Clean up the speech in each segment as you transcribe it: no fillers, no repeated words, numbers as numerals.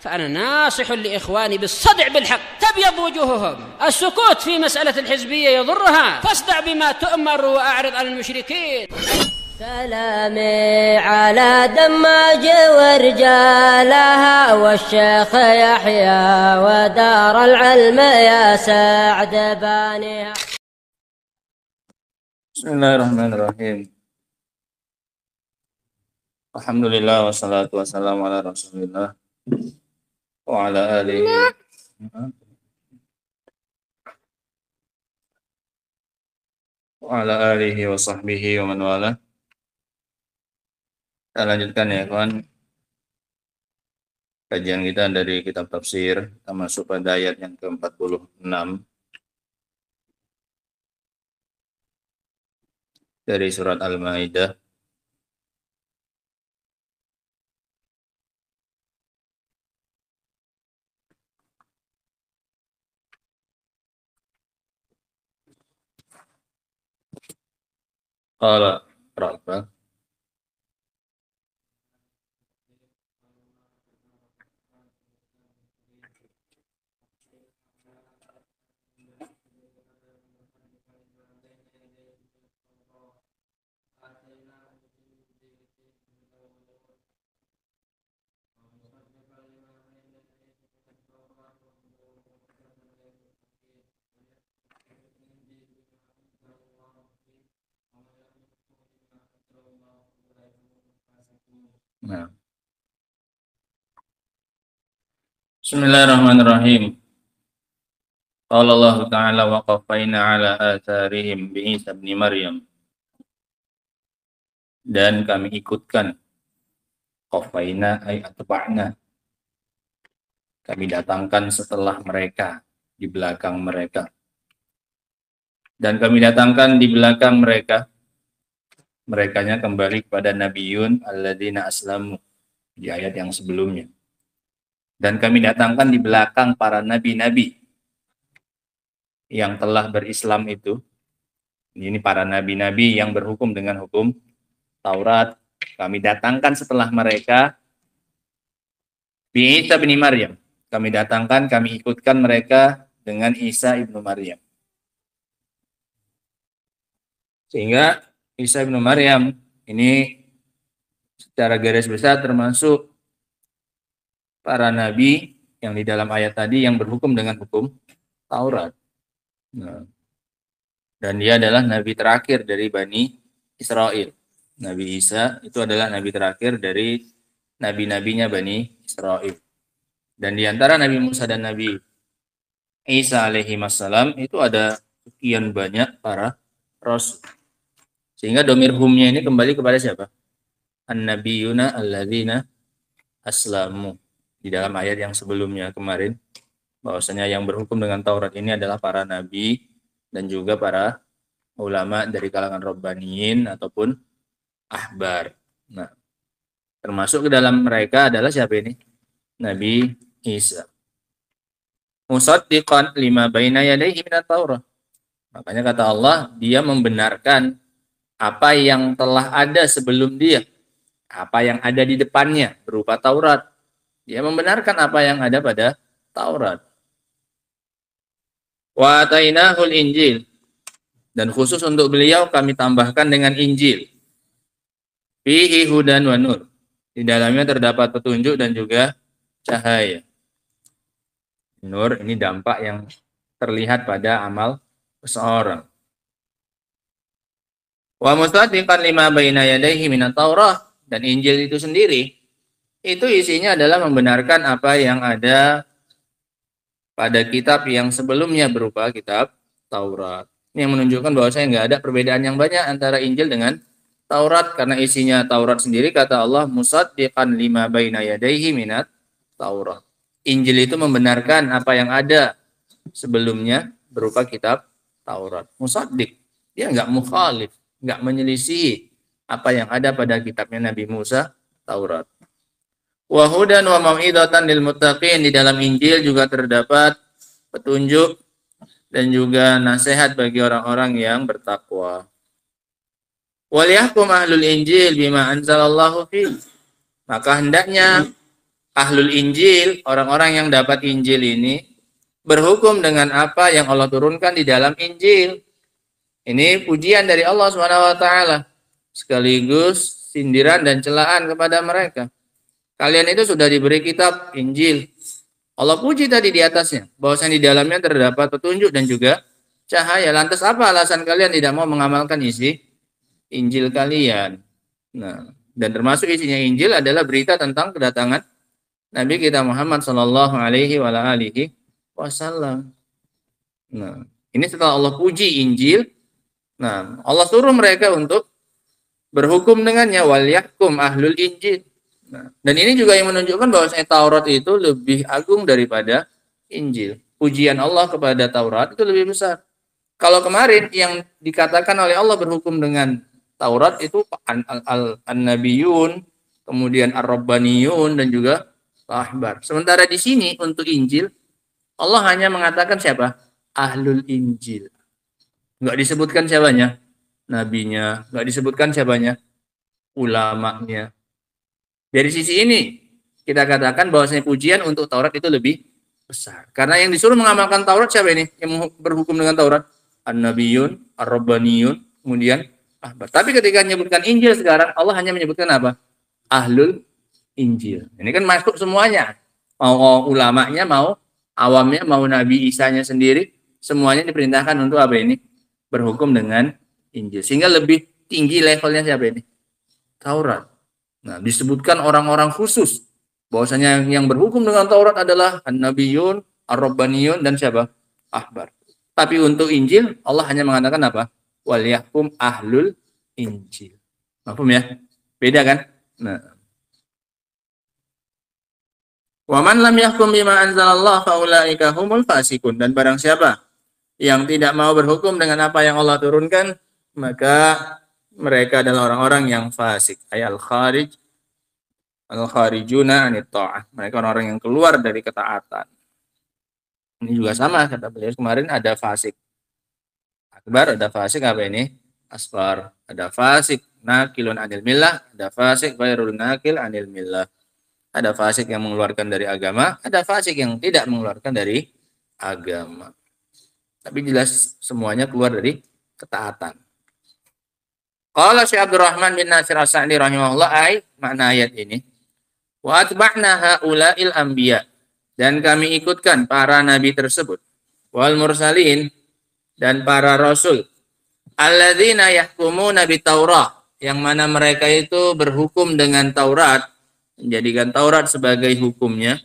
فأنا ناصح لإخواني بالصدع بالحق. تبيض وجوههم، السكوت في مسألة الحزبية يضرها، فاصدع بما تؤمر وأعرض عن المشركين. سلامي على دماج ورجالها والشيخ يحيى ودار العلم يا سعد بانيها. Bismillahirrahmanirrahim. Alhamdulillah wassalatu wassalamu ala Rasulillah wa ala alihi wa sahbihi wa man wala. Kita lanjutkan ya kawan, kajian kita dari kitab tafsir, kita masuk pada ayat yang ke-46 dari surat Al-Maidah. Qala Rabbah Nah. Bismillahirrahmanirrahim. Qala Allah Ta'ala wa qaffayna ala atharihim bi Isa ibn Maryam. Dan kami ikutkan, qaffayna ay atba'na, kami datangkan setelah mereka, di belakang mereka. Dan kami datangkan di belakang mereka, merekanya kembali kepada Nabiyun alladzina aslamu di ayat yang sebelumnya. Dan kami datangkan di belakang para nabi-nabi yang telah berislam itu. Ini para nabi-nabi yang berhukum dengan hukum Taurat. Kami datangkan setelah mereka bi Isa bin Maryam. Kami datangkan, kami ikutkan mereka dengan Isa ibnu Maryam. Sehingga Isa ibnu Maryam ini secara garis besar termasuk para nabi yang di dalam ayat tadi yang berhukum dengan hukum Taurat. Nah, dan dia adalah nabi terakhir dari Bani Israel. Nabi Isa itu adalah nabi terakhir dari nabi-nabinya Bani Israel. Dan di antara Nabi Musa dan Nabi Isa alaihi wassalam itu ada sekian banyak para rasul. Sehingga domir humnya ini kembali kepada siapa? An-nabiyuna alladzina aslamu. Di dalam ayat yang sebelumnya kemarin, bahwasanya yang berhukum dengan Taurat ini adalah para nabi dan juga para ulama dari kalangan Rabbaniyin ataupun ahbar. Nah, termasuk ke dalam mereka adalah siapa ini? Nabi Isa. Musaddiqan lima baina yadayhi minat Taurat. Makanya kata Allah, dia membenarkan apa yang telah ada sebelum dia, apa yang ada di depannya berupa Taurat. Dia membenarkan apa yang ada pada Taurat. Wa atainahul Injil, dan khusus untuk beliau kami tambahkan dengan Injil. Fihi hudan wa nur, di dalamnya terdapat petunjuk dan juga cahaya. Nur ini dampak yang terlihat pada amal seseorang. Wa musaddiqan lima baina yadayhi minat Taurah, dan Injil itu sendiri itu isinya adalah membenarkan apa yang ada pada kitab yang sebelumnya berupa kitab Taurat. Ini yang menunjukkan bahwa saya nggak ada perbedaan yang banyak antara Injil dengan Taurat, karena isinya Taurat sendiri kata Allah musaddiqan lima baina yadayhi minat Taurat. Injil itu membenarkan apa yang ada sebelumnya berupa kitab Taurat. Musaddiq, dia nggak mukhalif, nggak menyelisihi apa yang ada pada kitabnya Nabi Musa, Taurat. Wa hudan wa mau'izatan lil muttaqin, di dalam Injil juga terdapat petunjuk dan juga nasihat bagi orang-orang yang bertakwa. Wal yahkum ahlul Injil bima anzalallahu fi, maka hendaknya Ahlul Injil, orang-orang yang dapat Injil ini berhukum dengan apa yang Allah turunkan di dalam Injil. Ini pujian dari Allah Subhanahu wa taala sekaligus sindiran dan celaan kepada mereka. Kalian itu sudah diberi kitab Injil. Allah puji tadi di atasnya, bahwasanya di dalamnya terdapat petunjuk dan juga cahaya. Lantas apa alasan kalian tidak mau mengamalkan isi Injil kalian? Nah, dan termasuk isinya Injil adalah berita tentang kedatangan Nabi kita Muhammad sallallahu alaihi wasallam. Nah, ini setelah Allah puji Injil, nah, Allah suruh mereka untuk berhukum dengannya, wal yahkum ahlul Injil. Nah, dan ini juga yang menunjukkan bahwa Taurat itu lebih agung daripada Injil. Pujian Allah kepada Taurat itu lebih besar. Kalau kemarin yang dikatakan oleh Allah berhukum dengan Taurat itu an-nabiyun, kemudian ar-rabbaniyun dan juga ahbar. Sementara di sini untuk Injil Allah hanya mengatakan siapa? Ahlul Injil. Enggak disebutkan siapanya? Nabinya. Enggak disebutkan siapanya? Ulamanya. Dari sisi ini kita katakan bahwasanya pujian untuk Taurat itu lebih besar. Karena yang disuruh mengamalkan Taurat siapa ini? Yang berhukum dengan Taurat? An-nabiyun, ar-rabbaniyun, kemudian ahbar. Tapi ketika menyebutkan Injil sekarang Allah hanya menyebutkan apa? Ahlul Injil. Ini kan masuk semuanya. Mau ulamanya, mau awamnya, mau Nabi Isanya sendiri, semuanya diperintahkan untuk apa ini? Berhukum dengan Injil. Sehingga lebih tinggi levelnya siapa ini? Taurat. Nah, disebutkan orang-orang khusus bahwasanya yang berhukum dengan Taurat adalah an-nabiyun, ar-rabbaniyun dan siapa? Ahbar. Tapi untuk Injil Allah hanya mengatakan apa? Wal yahkum ahlul Injil. Paham ya? Beda kan? Nah. Wa man lam yahkum bima anzalallah faulaika humul fasikun, dan barang siapa yang tidak mau berhukum dengan apa yang Allah turunkan, maka mereka adalah orang-orang yang fasik. Al-kharijuna anit ta'ah. Mereka orang-orang yang keluar dari ketaatan. Ini juga sama kata beliau kemarin, ada fasik akbar, ada fasik apa ini? Asfar. Ada fasik nakilun anil millah, ada fasik ghairul nakil anil millah. Ada fasik yang mengeluarkan dari agama, ada fasik yang tidak mengeluarkan dari agama. Tapi jelas semuanya keluar dari ketaatan. Qala Syekh Abdurrahman bin Nasir As-Sa'di rahimahullah, makna ayat ini, wa atba'na haula'il anbiya, dan kami ikutkan para nabi tersebut, wal mursalin, dan para rasul, alladzina yahkumuna bit-Taurah, yang mana mereka itu berhukum dengan Taurat, menjadikan Taurat sebagai hukumnya,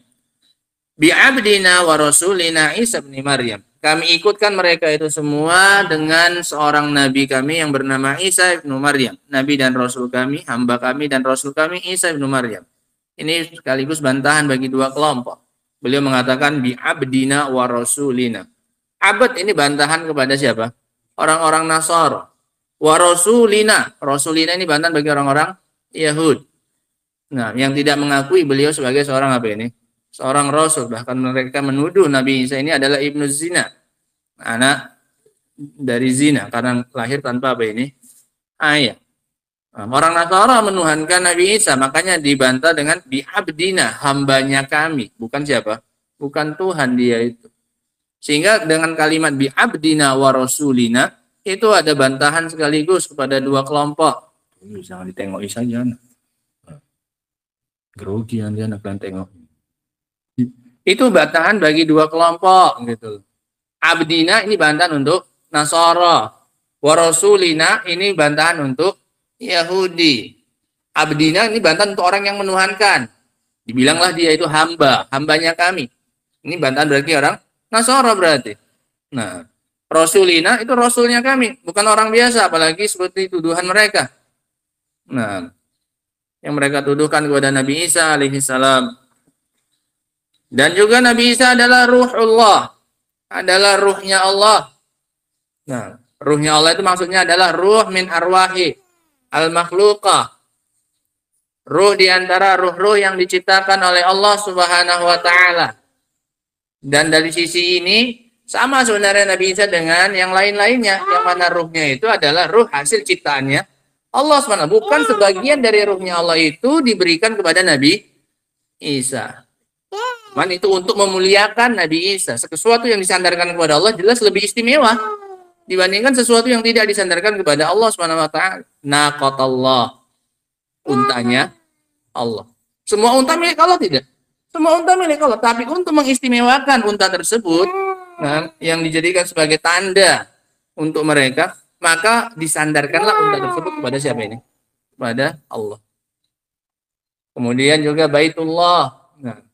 bi'abdina wa rasulina Isa bin Maryam. Kami ikutkan mereka itu semua dengan seorang nabi kami yang bernama Isa bin Maryam. Nabi dan rasul kami, hamba kami dan rasul kami Isa bin Maryam. Ini sekaligus bantahan bagi dua kelompok. Beliau mengatakan bi'abdina wa rasulina. Abad ini bantahan kepada siapa? Orang-orang Nasara. Wa rasulina. Rasulina ini bantahan bagi orang-orang Yahud. Nah, yang tidak mengakui beliau sebagai seorang apa ini? Seorang rasul. Bahkan mereka menuduh Nabi Isa ini adalah ibnu zina, anak dari zina, karena lahir tanpa apa ini? Ayah. Nah, orang Nasara menuhankan Nabi Isa, makanya dibantah dengan bi'abdina, hambanya kami. Bukan siapa? Bukan Tuhan dia itu. Sehingga dengan kalimat bi'abdina wa rasulina itu ada bantahan sekaligus kepada dua kelompok. Jangan ditengok Isa jangan. Grogi dia anak tengok. Itu bantahan bagi dua kelompok gitu. Abdina ini bantahan untuk Nasara. Wa rasulina ini bantahan untuk Yahudi. Abdina ini bantahan untuk orang yang menuhankan. Dibilanglah dia itu hamba, hambanya kami. Ini bantahan berarti orang Nasara berarti. Nah, rasulina itu rasulnya kami, bukan orang biasa, apalagi seperti tuduhan mereka. Nah, yang mereka tuduhkan kepada Nabi Isa alaihi salam. Dan juga Nabi Isa adalah ruhullah, adalah ruhnya Allah. Nah, ruhnya Allah itu maksudnya adalah ruh min arwahi al-makhluqah. Ruh di antara ruh-ruh yang diciptakan oleh Allah Subhanahu wa taala. Dan dari sisi ini sama sebenarnya Nabi Isa dengan yang lain-lainnya, yang mana ruhnya itu adalah ruh hasil ciptaannya Allah SWT. Bukan sebagian dari ruhnya Allah itu diberikan kepada Nabi Isa. Man itu untuk memuliakan Nabi Isa. Sesuatu yang disandarkan kepada Allah jelas lebih istimewa dibandingkan sesuatu yang tidak disandarkan kepada Allah Subhanahu wa taala. Naqatallah. Untanya Allah. Semua unta milik Allah tidak? Semua unta milik Allah, tapi untuk mengistimewakan unta tersebut, nah, yang dijadikan sebagai tanda untuk mereka, maka disandarkanlah unta tersebut kepada siapa ini? Kepada Allah. Kemudian juga Baitullah. Nah,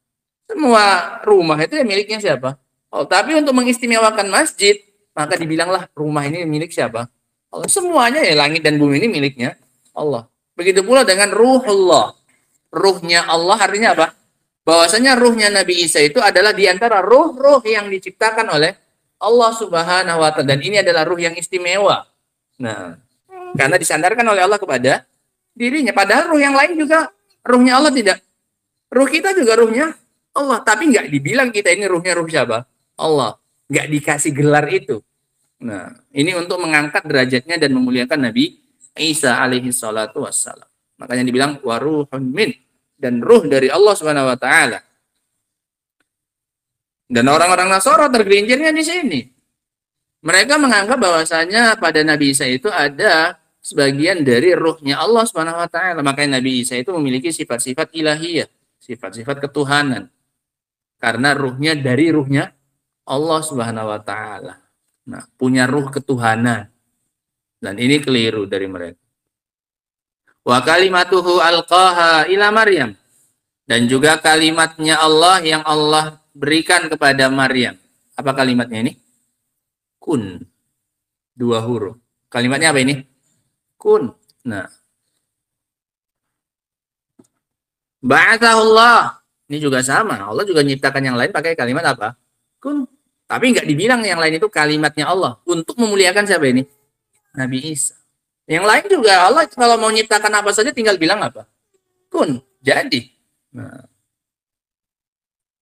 semua rumah itu ya miliknya siapa? Oh, tapi untuk mengistimewakan masjid, maka dibilanglah rumah ini milik siapa? Allah. Semuanya ya langit dan bumi ini miliknya Allah. Begitu pula dengan ruhullah. Ruhnya Allah artinya apa? Bahwasanya ruhnya Nabi Isa itu adalah di antara ruh-ruh yang diciptakan oleh Allah Subhanahu wa taala, dan ini adalah ruh yang istimewa. Nah, karena disandarkan oleh Allah kepada dirinya, padahal ruh yang lain juga ruhnya Allah tidak. Ruh kita juga ruhnya Allah, tapi nggak dibilang kita ini ruhnya ruh siapa? Allah. Nggak dikasih gelar itu. Nah, ini untuk mengangkat derajatnya dan memuliakan Nabi Isa alaihi salatu wassalam. Makanya dibilang waruhun min, dan ruh dari Allah Subhanahu wa taala. Dan orang-orang Nasara tergelincirnya di sini. Mereka menganggap bahwasanya pada Nabi Isa itu ada sebagian dari ruhnya Allah Subhanahu wa taala. Makanya Nabi Isa itu memiliki sifat-sifat ilahiyah, sifat-sifat ketuhanan. Karena ruhnya dari ruhnya Allah Subhanahu wa taala. Nah, punya ruh ketuhanan. Dan ini keliru dari mereka. Wa kalimatuhu alqaha ila Maryam. Dan juga kalimatnya Allah yang Allah berikan kepada Maryam. Apa kalimatnya ini? Kun. 2 huruf. Kalimatnya apa ini? Kun. Nah. Ba'athahullah. Ini juga sama. Allah juga nyiptakan yang lain pakai kalimat apa? Kun. Tapi nggak dibilang yang lain itu kalimatnya Allah. Untuk memuliakan siapa ini? Nabi Isa. Yang lain juga Allah kalau mau nyiptakan apa saja tinggal bilang apa? Kun. Jadi. Nah.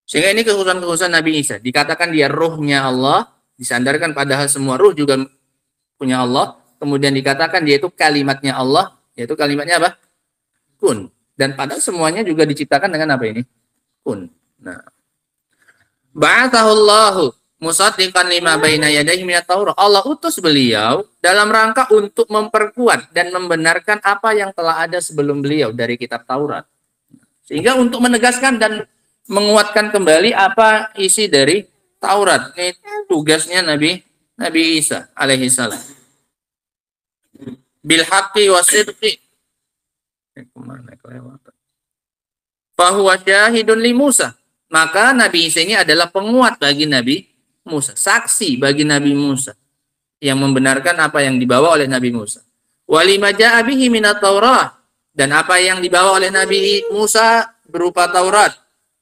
Sehingga ini kekhususan Nabi Isa. Dikatakan dia ruhnya Allah. Disandarkan padahal semua ruh juga punya Allah. Kemudian dikatakan dia itu kalimatnya Allah. Yaitu kalimatnya apa? Kun. Dan padahal semuanya juga diciptakan dengan apa ini? Kun. Nah. Ba'athahullahu musaddiqan lima baina yadayhi minat Taurat. Allah utus beliau dalam rangka untuk memperkuat dan membenarkan apa yang telah ada sebelum beliau dari kitab Taurat. Sehingga untuk menegaskan dan menguatkan kembali apa isi dari Taurat. Ini tugasnya Nabi Isa alaihi salam. Bil haqqi wasidqi. Kemana kelewatan? Fahuwa syahidun li Musa. Maka Nabi Isa ini adalah penguat bagi Nabi Musa, saksi bagi Nabi Musa yang membenarkan apa yang dibawa oleh Nabi Musa. Walima ja'a bihi minat Taurah, dan apa yang dibawa oleh Nabi Musa berupa Taurat,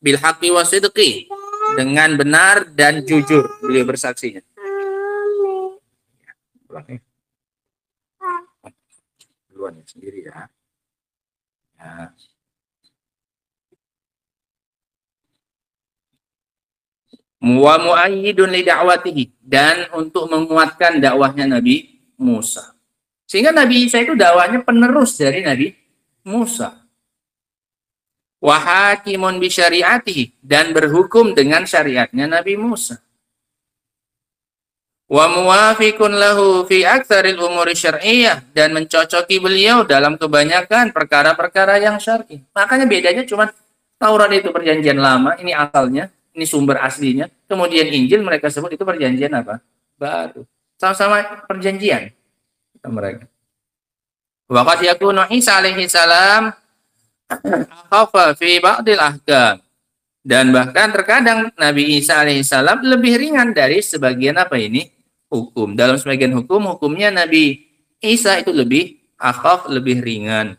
bil haqqi wasidqi, dengan benar dan jujur beliau bersaksinya. Duluan ya sendiri ya. Ya. Wa mu'ayyidun li da'watihi, dan untuk menguatkan dakwahnya Nabi Musa. Sehingga Nabi Isa itu dakwahnya penerus dari Nabi Musa. Wa hakimun bi syari'atihi, dan berhukum dengan syariatnya Nabi Musa. Wa muwafiqun lahu fi aktsaril umuri syar'iyyah, dan mencocoki beliau dalam kebanyakan perkara-perkara yang syar'i. Makanya bedanya cuma Taurat itu perjanjian lama, ini asalnya. Ini sumber aslinya. Kemudian Injil mereka sebut itu perjanjian apa? Baru. Sama-sama perjanjian mereka. Wa qad yakunu Isa alaihi salam akhafa fi ba'dil ahkam. Dan bahkan terkadang Nabi Isa alaihi salam lebih ringan dari sebagian apa ini? Hukum. Dalam sebagian hukumnya Nabi Isa itu lebih akhaf, lebih ringan.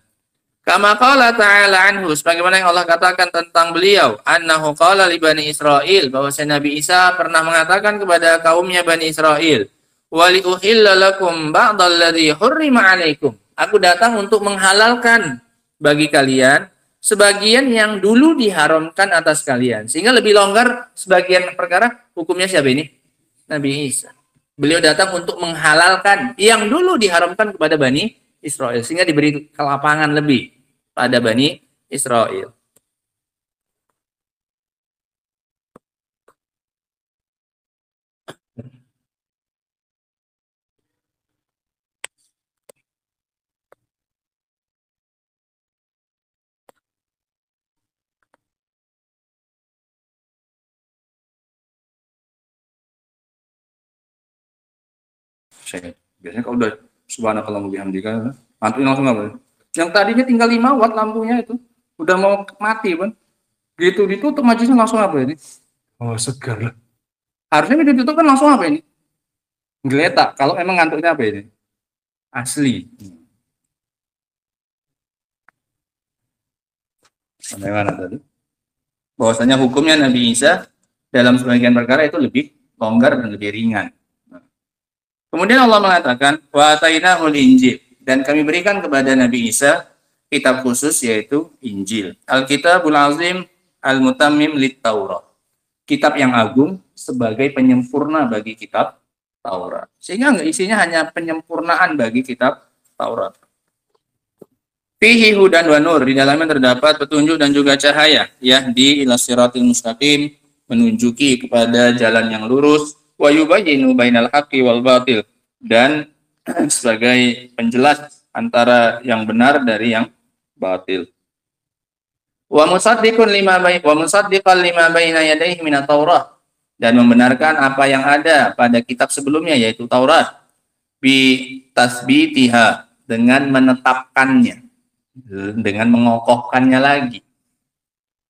Kama qala ta'ala anhu, sebagaimana yang Allah katakan tentang beliau, annahu qala li Bani Israil, bahwa Nabi Isa pernah mengatakan kepada kaumnya Bani Israil, wa li uhilla lakum ba'dal ladzi hurrima 'alaikum. Aku datang untuk menghalalkan bagi kalian sebagian yang dulu diharamkan atas kalian. Sehingga lebih longgar sebagian perkara, hukumnya siapa ini? Nabi Isa. Beliau datang untuk menghalalkan yang dulu diharamkan kepada Bani Israel, sehingga diberi kelapangan lebih pada Bani Israel. Saya biasanya kalau udah subhanakallah bihamdika, ngantuknya langsung apa? Yang tadinya tinggal 5 watt lampunya itu, udah mau mati, Bang. Gitu ditutup majelisnya langsung apa ini? Oh, segar lah. Harusnya ditutup kan langsung apa ini? Geletak. Kalau emang ngantuknya apa ini? Asli. Bagaimana tadi? Bahwasanya hukumnya Nabi Isa dalam sebagian perkara itu lebih longgar dan lebih ringan. Kemudian Allah mengatakan, wa atainahul Injil, dan kami berikan kepada Nabi Isa kitab khusus yaitu Injil. Al-Kitabul Azim Al-Mutammim lit-Taurat. Kitab yang agung sebagai penyempurna bagi kitab Taurat. Sehingga isinya hanya penyempurnaan bagi kitab Taurat. Fihi hudan wa nur, di dalamnya terdapat petunjuk dan juga cahaya, yahdi ila siratil mustaqim, menunjuki kepada jalan yang lurus, wa yubayyinu bainal haqqi wal batil, dan sebagai penjelas antara yang benar dari yang batil. Wa musaddiqan lima baina yadayhi minat Taurah, dan membenarkan apa yang ada pada kitab sebelumnya yaitu Taurat, bi tasbitiha, dengan menetapkannya, dengan mengokohkannya lagi.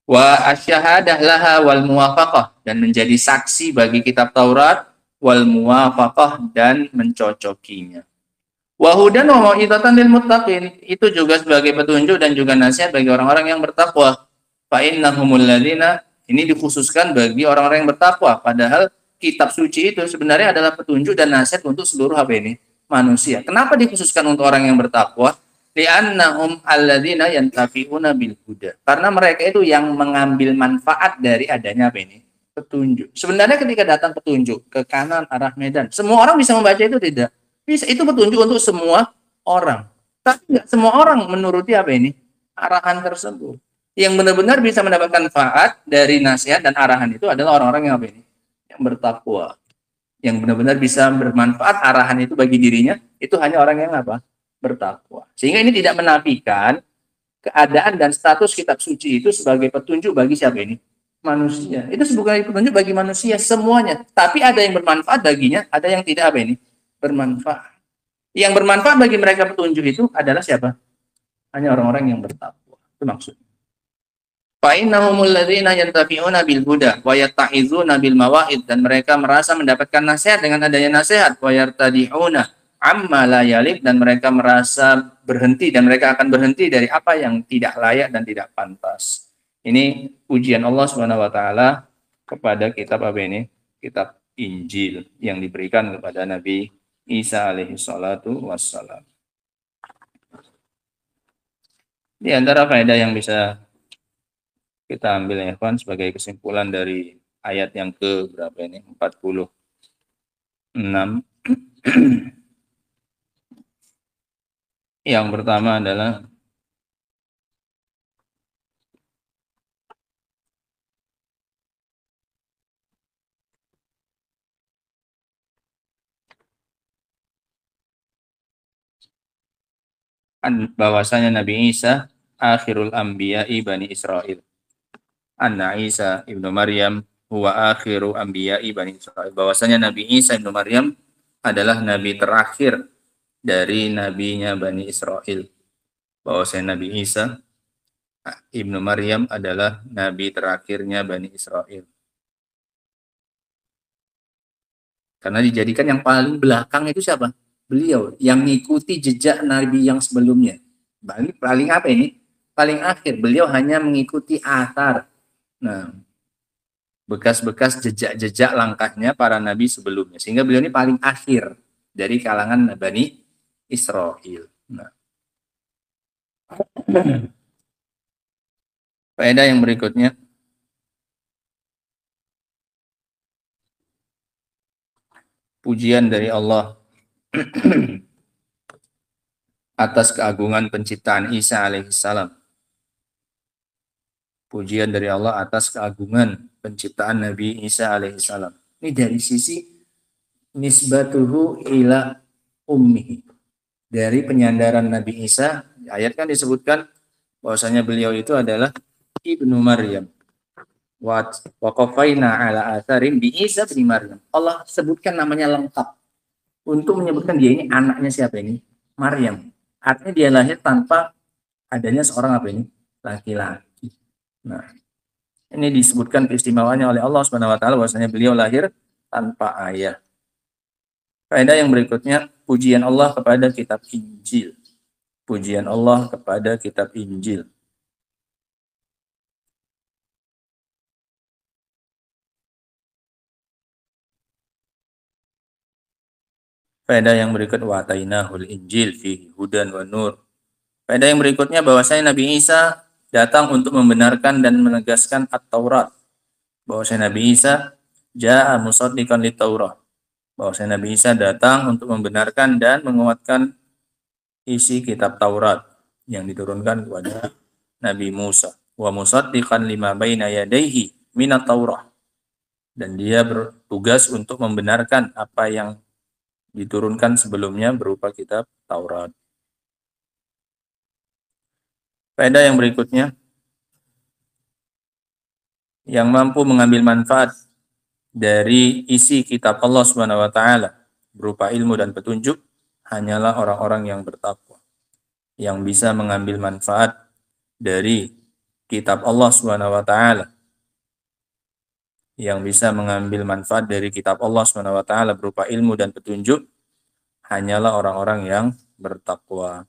Wa asyahadah laha wal muwafaqah, dan menjadi saksi bagi kitab Taurat, wal muwafaqah, dan mencocokinya. Wa hudan wa mau'izatan lil muttaqin, itu juga sebagai petunjuk dan juga nasihat bagi orang-orang yang bertakwa. Fa innahumul ladzina, ini dikhususkan bagi orang-orang yang bertakwa, padahal kitab suci itu sebenarnya adalah petunjuk dan nasihat untuk seluruh apa ini? Manusia. Kenapa dikhususkan untuk orang yang bertakwa? Li'annahum alladzina yantafi'una bil huda. Karena mereka itu yang mengambil manfaat dari adanya apa ini? Petunjuk. Sebenarnya ketika datang petunjuk ke kanan arah medan, semua orang bisa membaca itu tidak? Bisa, itu petunjuk untuk semua orang. Tapi enggak semua orang menuruti apa ini? Arahan tersebut. Yang benar-benar bisa mendapatkan manfaat dari nasihat dan arahan itu adalah orang-orang yang apa ini? Yang bertakwa. Yang benar-benar bisa bermanfaat arahan itu bagi dirinya, itu hanya orang yang apa? Bertakwa. Sehingga ini tidak menafikan keadaan dan status kitab suci itu sebagai petunjuk bagi siapa ini? Manusia. Itu sebagai petunjuk bagi manusia semuanya. Tapi ada yang bermanfaat baginya, ada yang tidak apa ini? Bermanfaat. Yang bermanfaat bagi mereka petunjuk itu adalah siapa? Hanya orang-orang yang bertakwa. Itu maksudnya. Fa innahumul ladzina yantafi'una bil huda wa yatta'izuna bil mawa'id, dan mereka merasa mendapatkan nasihat dengan adanya nasihat, wa yartadi'una amma la yalik, dan mereka merasa berhenti dan mereka akan berhenti dari apa yang tidak layak dan tidak pantas. Ini ujian Allah Subhanahu wa taala kepada kitab apa ini? Kitab Injil yang diberikan kepada Nabi Isa alaihi salatu wassalam. Di antara faedah yang bisa kita ambil ya kawan sebagai kesimpulan dari ayat yang ke berapa ini? 46. Yang pertama adalah bahwasanya Nabi Isa akhirul anbiya'i Bani Israel. Anna Isa ibnu Maryam huwa akhiru anbiya'i Bani Israel. Bahwasanya Nabi Isa ibnu Maryam adalah nabi terakhir dari nabinya Bani Israel. Bahwasanya Nabi Isa ibnu Maryam adalah nabi terakhirnya Bani Israel. Karena dijadikan yang paling belakang itu siapa? Beliau yang mengikuti jejak nabi yang sebelumnya. Paling apa ini? Paling akhir. Beliau hanya mengikuti athar. Nah, bekas-bekas jejak-jejak langkahnya para nabi sebelumnya. Sehingga beliau ini paling akhir dari kalangan Bani Israel. Nah. Faedah yang berikutnya. Pujian dari Allah atas keagungan penciptaan Isa alaihissalam. Pujian dari Allah atas keagungan penciptaan Nabi Isa alaihissalam. Ini dari sisi nisbatuhu ila ummihi. Dari penyandaran Nabi Isa, ayat kan disebutkan bahwasanya beliau itu adalah ibnu Maryam. Wa qafaina ala atharim bi Isa bin Maryam. Allah sebutkan namanya lengkap. untuk menyebutkan dia ini anaknya siapa ini? Maryam. Artinya dia lahir tanpa adanya seorang apa ini? Laki-laki. Nah, ini disebutkan keistimewaannya oleh Allah Subhanahu wa taala bahwasanya beliau lahir tanpa ayah. Faedah yang berikutnya, pujian Allah kepada kitab Injil. Pujian Allah kepada kitab Injil. Faedah yang berikut, wa atainahul Injil fihi hudan wa nur. Faedah yang berikutnya bahwasanya Nabi Isa datang untuk membenarkan dan menegaskan At-Taurat. Bahwasanya Nabi Isa ja'a musaddiqan lit-Taurat. Bahwasanya Nabi Isa datang untuk membenarkan dan menguatkan isi kitab Taurat yang diturunkan kepada Nabi Musa. Wa musaddiqan lima baina yadayhi minat Taurah. Dan dia bertugas untuk membenarkan apa yang diturunkan sebelumnya berupa kitab Taurat. Faedah yang berikutnya, yang mampu mengambil manfaat dari isi kitab Allah Subhanahu wa taala berupa ilmu dan petunjuk hanyalah orang-orang yang bertakwa. Yang bisa mengambil manfaat dari kitab Allah Subhanahu wa taala, yang bisa mengambil manfaat dari kitab Allah Subhanahu wa taala berupa ilmu dan petunjuk hanyalah orang-orang yang bertakwa.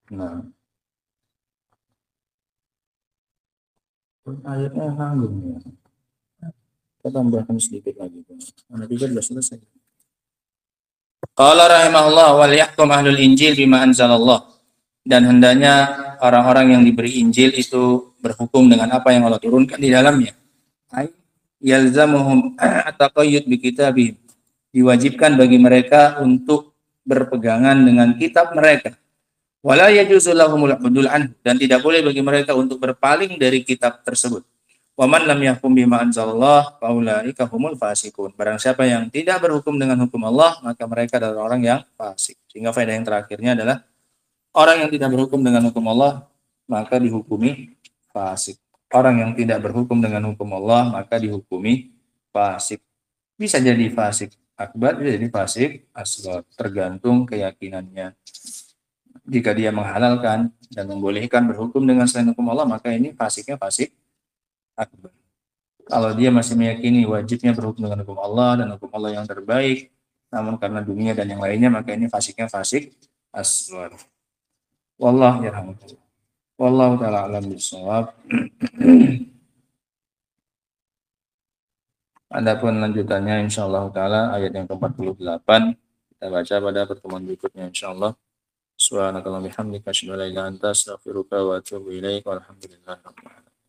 Nah, ayatnya nanggung ya. Kita tambahkan sedikit lagi. Mana 13 selesai. Qala rahimahullah wal yahkum ahlul injil bima anzalallah. Dan hendaknya orang-orang yang diberi Injil itu berhukum dengan apa yang Allah turunkan di dalamnya. Ay yalzamuhum at-taqayyud bi kitabihim. Diwajibkan bagi mereka untuk berpegangan dengan kitab mereka. Wala yajuzu lahumul udul anhu, dan tidak boleh bagi mereka untuk berpaling dari kitab tersebut. Wa man lam yahkum bima anzalallah fa ulaika humul fasiqun. Barang siapa yang tidak berhukum dengan hukum Allah, maka mereka adalah orang yang fasik. Sehingga faedah yang terakhirnya adalah orang yang tidak berhukum dengan hukum Allah, maka dihukumi fasik. Orang yang tidak berhukum dengan hukum Allah, maka dihukumi fasik. Bisa jadi fasik akbar, bisa jadi fasik asghar, tergantung keyakinannya. Jika dia menghalalkan dan membolehkan berhukum dengan selain hukum Allah, maka ini fasiknya fasik akbar. Kalau dia masih meyakini wajibnya berhukum dengan hukum Allah dan hukum Allah yang terbaik, namun karena dunia dan yang lainnya, maka ini fasiknya fasik asghar. Wallahu yarhamukallah. Wallahu ta'ala alam bisawab. Adapun lanjutannya insyaallah taala ayat yang ke-48 kita baca pada pertemuan berikutnya insyaallah. Subhanakallahumma bihamdika asyhadu an la ilaha illa anta astaghfiruka wa atubu ilaik. Walhamdulillahirabbil alamin.